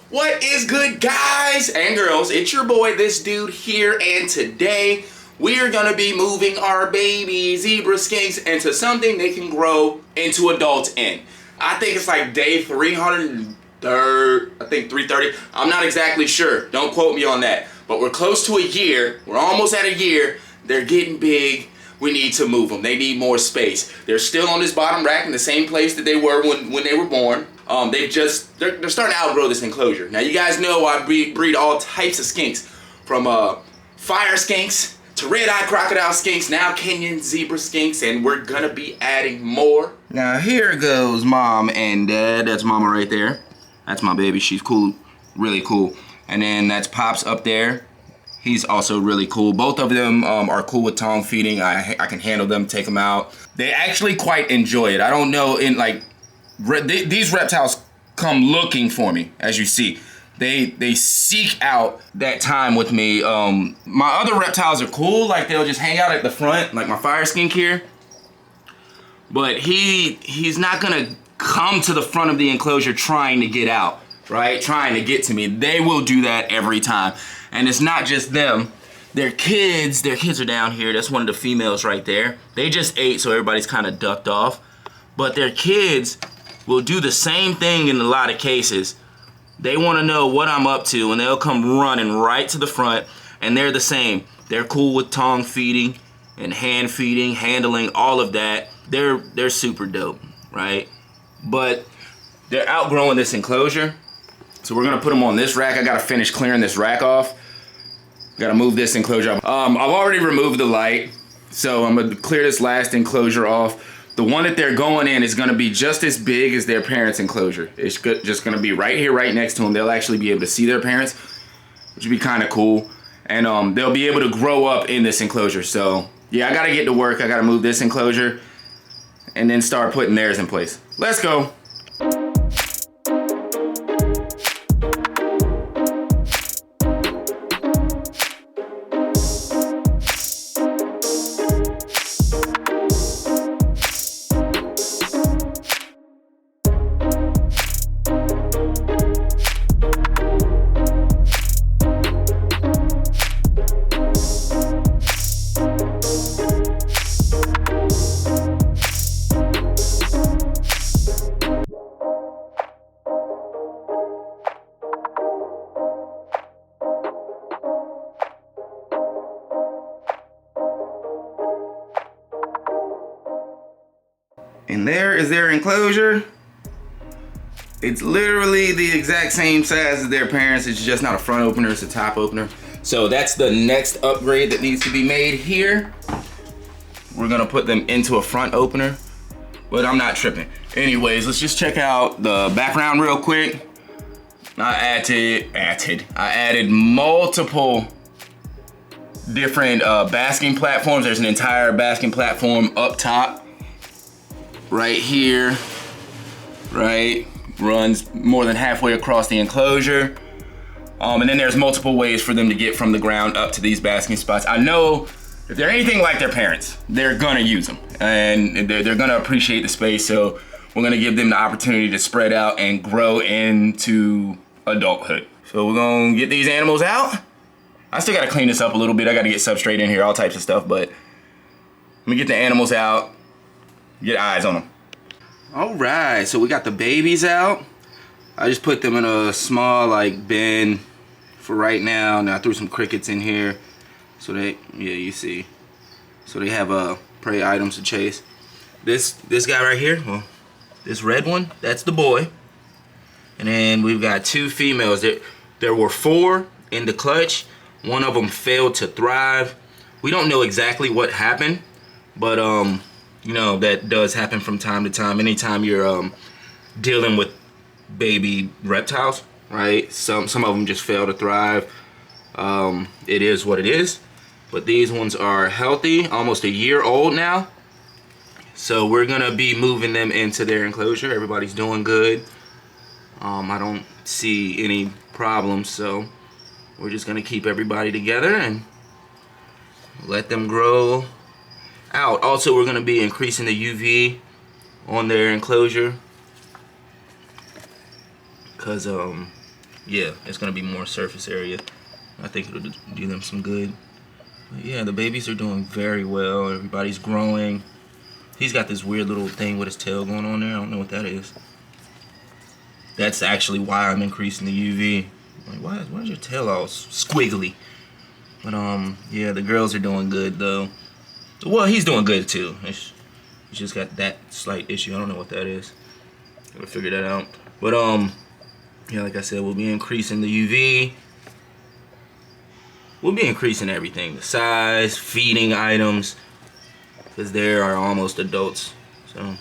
What is good, guys and girls? It's your boy, this dude here, and today we are gonna be moving our baby zebra skinks into something they can grow into adults in. I think it's like day 330, I think 330. I'm not exactly sure. Don't quote me on that. But we're close to a year. We're almost at a year. They're getting big. We need to move them. They need more space. They're still on this bottom rack in the same place that they were when they were born. They're starting to outgrow this enclosure. Now you guys know I breed all types of skinks, from fire skinks to red-eyed crocodile skinks, now Kenyan zebra skinks, and we're gonna be adding more. Now here goes mom and dad. That's mama right there. That's my baby. She's cool, really cool. And then that's Pops up there. He's also really cool. Both of them are cool with tongue feeding. I can handle them, take them out. They actually quite enjoy it. I don't know, these reptiles come looking for me, as you see. They seek out that time with me. My other reptiles are cool, like they'll just hang out at the front, like my fire skink here. But he's not gonna come to the front of the enclosure trying to get out, right? Trying to get to me. They will do that every time. And it's not just them. Their kids are down here. That's one of the females right there. They just ate, so everybody's kind of ducked off. But their kids will do the same thing in a lot of cases. They want to know what I'm up to, and they'll come running right to the front, and they're the same. They're cool with tongue feeding and hand feeding, handling, all of that. They're super dope, right? But they're outgrowing this enclosure, so we're gonna put them on this rack. I gotta finish clearing this rack off. Gotta move this enclosure off. I've already removed the light, so I'm gonna clear this last enclosure off. The one that they're going in is gonna be just as big as their parents' enclosure. It's just gonna be right here, right next to them. They'll actually be able to see their parents, which would be kind of cool. And they'll be able to grow up in this enclosure. So yeah, I gotta get to work. I gotta move this enclosure and then start putting theirs in place. Let's go. And there is their enclosure. It's literally the exact same size as their parents. It's just not a front opener, it's a top opener. So that's the next upgrade that needs to be made here. We're gonna put them into a front opener, but I'm not tripping. Anyways, let's just check out the background real quick. I added multiple different basking platforms. There's an entire basking platform up top. Right here, right, runs more than halfway across the enclosure. And then there's multiple ways for them to get from the ground up to these basking spots. I know if they're anything like their parents, they're gonna use them and they're gonna appreciate the space. So we're gonna give them the opportunity to spread out and grow into adulthood. So we're gonna get these animals out. I still gotta clean this up a little bit. I gotta get substrate in here, all types of stuff, but let me get the animals out. Get eyes on them. All right, so we got the babies out. I just put them in a small bin for right now. Now I threw some crickets in here, so you see. So they have prey items to chase. This guy right here, well, this red one, that's the boy. And then we've got two females. There were 4 in the clutch. One of them failed to thrive. We don't know exactly what happened, but you know, that does happen from time to time. Anytime you're dealing with baby reptiles, right? Some of them just fail to thrive. It is what it is. But these ones are healthy, almost a year old now. So we're gonna be moving them into their enclosure. Everybody's doing good. I don't see any problems, so we're just gonna keep everybody together and let them grow out. Also, we're going to be increasing the UV on their enclosure because yeah, it's gonna be more surface area. I think it'll do them some good. But yeah, the babies are doing very well. Everybody's growing. He's got this weird little thing with his tail going on there. I don't know what that is. That's actually why I'm increasing the UV. Like, why is your tail all squiggly? But yeah, the girls are doing good though. Well, he's doing good too. He's just got that slight issue. I don't know what that is. Gotta figure that out. But yeah, like I said, we'll be increasing the UV. We'll be increasing everything, the size, feeding items, because they are almost adults. So.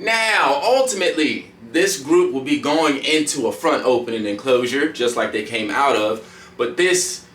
Now, ultimately, this group will be going into a front opening enclosure, just like they came out of, but this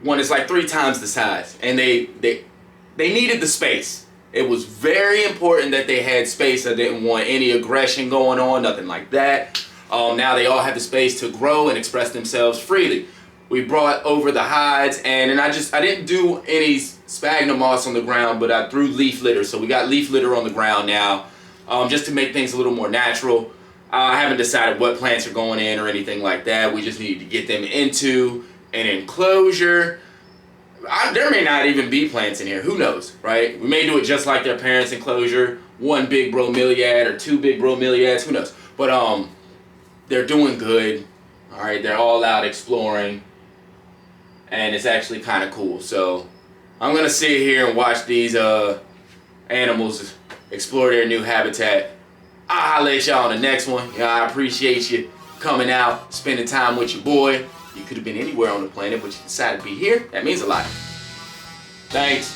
one is like 3 times the size, and they needed the space. It was very important that they had space. I didn't want any aggression going on, nothing like that. Now they all have the space to grow and express themselves freely. We brought over the hides, and I didn't do any sphagnum moss on the ground, but I threw leaf litter. So we got leaf litter on the ground now, just to make things a little more natural. I haven't decided what plants are going in or anything like that. We just need to get them into an enclosure. There may not even be plants in here. Who knows, right? We may do it just like their parents' enclosure. One big bromeliad or two big bromeliads. Who knows? But they're doing good. All right, they're all out exploring, and it's actually kind of cool. So I'm gonna sit here and watch these animals explore their new habitat. I'll holler at y'all on the next one. I appreciate you coming out, spending time with your boy. You could have been anywhere on the planet, but you decided to be here. That means a lot. Thanks.